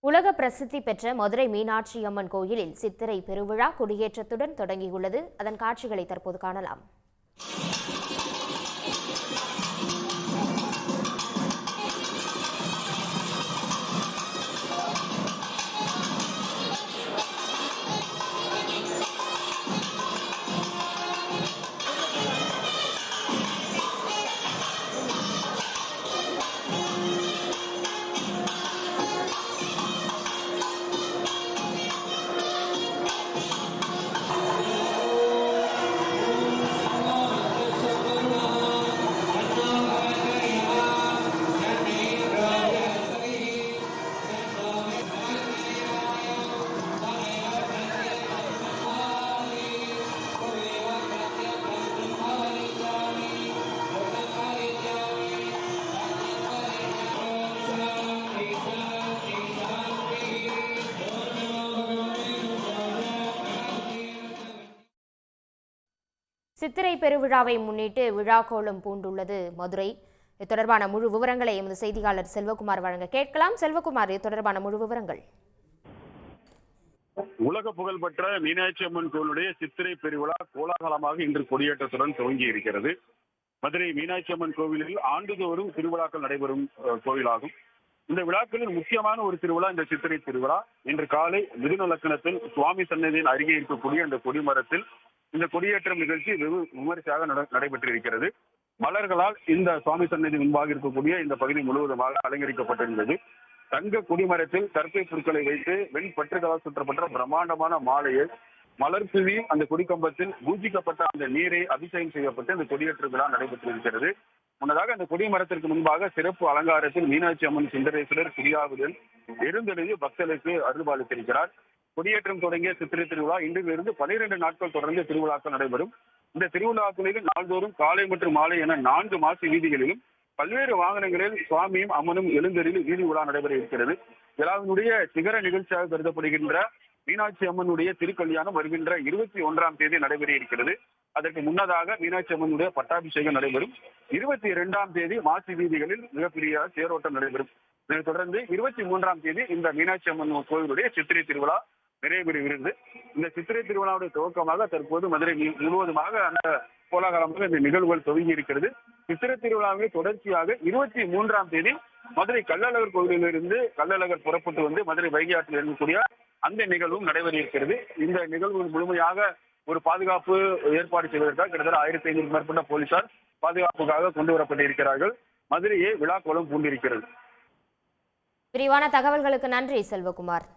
உலக பிரசித்தி பெற்ற மதுரை மீனாட்சி அம்மன் கோயிலில் சித்திரை பெருவிழா கொடியேற்றத்துடன் தொடங்கியுள்ளது. அதன் காட்சிகளை தற்போது காணலாம். சித்திரை பெருவிழாவை முன்னிட்டு விழா கோலம் பூண்டுள்ளது மதுரை. இது தொடர்பான முழு விவரங்களை எமது செய்தியாளர் செல்வகுமார் வழங்க கேட்கலாம். செல்வகுமார், இது தொடர்பான முழு விவரங்கள். உலக புகழ்பெற்ற மீனாட்சி அம்மன் கோயிலுடைய சித்திரை பெருவிழா கோலாகலமாக இன்று கொடியேற்றத்துடன் துவங்கி இருக்கிறது. மதுரை மீனாட்சி அம்மன் கோவிலில் ஆண்டுதோறும் திருவிழாக்கள் நடைபெறும் கோயிலாகும். இந்த விழாக்களில் முக்கியமான ஒரு திருவிழா இந்த சித்திரை திருவிழா. இன்று காலை மிதுன லக்னத்தில் சுவாமி சன்னதியின் அருகே இருக்கக்கூடிய அந்த கொடிமரத்தில் இந்த கொடியேற்றம் நிகழ்ச்சி வெகு விமரிசையாக நடைபெற்றிருக்கிறது. மலர்களால் இந்த சுவாமி சன்னதி முன்பாக இருக்கக்கூடிய இந்த பகுதி முழுவதுமாக அலங்கரிக்கப்பட்டிருந்தது. தங்க கொடிமரத்தில் கற்பை பொருட்களை வைத்து வெண் பற்றுகளால் சுற்றப்பட்ட பிரம்மாண்டமான மாலையை மலர்தூவி அந்த கொடிக்கம்பத்தில் பூஜிக்கப்பட்ட அந்த நீரை அபிஷேகம் செய்யப்பட்டு இந்த கொடியேற்ற விழா நடைபெற்றிருக்கிறது. முன்னதாக அந்த கொடிமரத்திற்கு முன்பாக சிறப்பு அலங்காரத்தில் மீனாட்சி அம்மன் சுந்தரேஸ்வரர் குடியாவுடன் எழுந்தெழுதி பக்தர்களுக்கு அருள்பாலித்திருக்கிறார். கொடியேற்றம் தொடங்கிய சித்திரை திருவிழா இன்றிலிருந்து 12 நாட்கள் தொடர்ந்து திருவிழாக்கள் நடைபெறும். இந்த திருவிழாக்களில் நாள்தோறும் காலை மற்றும் மாலை என 4 மாசி வீதிகளிலும் பல்வேறு வாகனங்களில் சுவாமியும் அம்மனும் எழுந்தருளி வீதி உலா நடைபெற இருக்கிறது. விழாவினுடைய சிகர நிகழ்ச்சியாக கருதப்படுகின்ற மீனாட்சி அம்மனுடைய திருக்கல்யாணம் வருகின்ற 21ஆம் தேதி நடைபெற இருக்கிறது. அதற்கு முன்னதாக மீனாட்சி அம்மனுடைய பட்டாபிஷேகம் நடைபெறும். 22ஆம் தேதி மாசி வீதிகளில் மிகப்பெரிய தேரோட்டம் நடைபெறும். இதைத் தொடர்ந்து 23ஆம் தேதி இந்த மீனாட்சி அம்மன் கோயிலுடைய சித்திரை திருவிழா நிறைவேறுகிறது. இந்த சித்திரை திருவிழாவுடைய துவக்கமாக தற்போது மதுரை முழுவதுமாக அந்த கோலாகலமாக இந்த நிகழ்வுகள் துவங்கி இருக்கிறது. சித்திரை திருவிழாவை தொடர்ச்சியாக 23ஆம் தேதி மதுரை கள்ளழகர் கோயிலிலிருந்து கள்ளழகர் புறப்பட்டு வந்து மதுரை வைகை ஆற்றில் இருக்கக்கூடிய அந்த நிகழ்வும் நடைபெற இருக்கிறது. இந்த நிகழ்வு முழுமையாக ஒரு பாதுகாப்பு ஏற்பாடு செய்வதற்காக கிட்டத்தட்ட 1500 மேற்பட்ட போலீசார் பாதுகாப்புக்காக கொண்டு வரப்பட்டிருக்கிறார்கள். மதுரையை விழா கோலம் பூண்டிருக்கிறது. விரிவான தகவல்களுக்கு நன்றி செல்வகுமார்.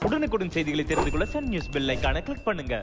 உடனுக்குடன் செய்திகளை தெரிந்து கொள்ள சன் நியூஸ் பெல் ஐகானை கிளிக் பண்ணுங்க.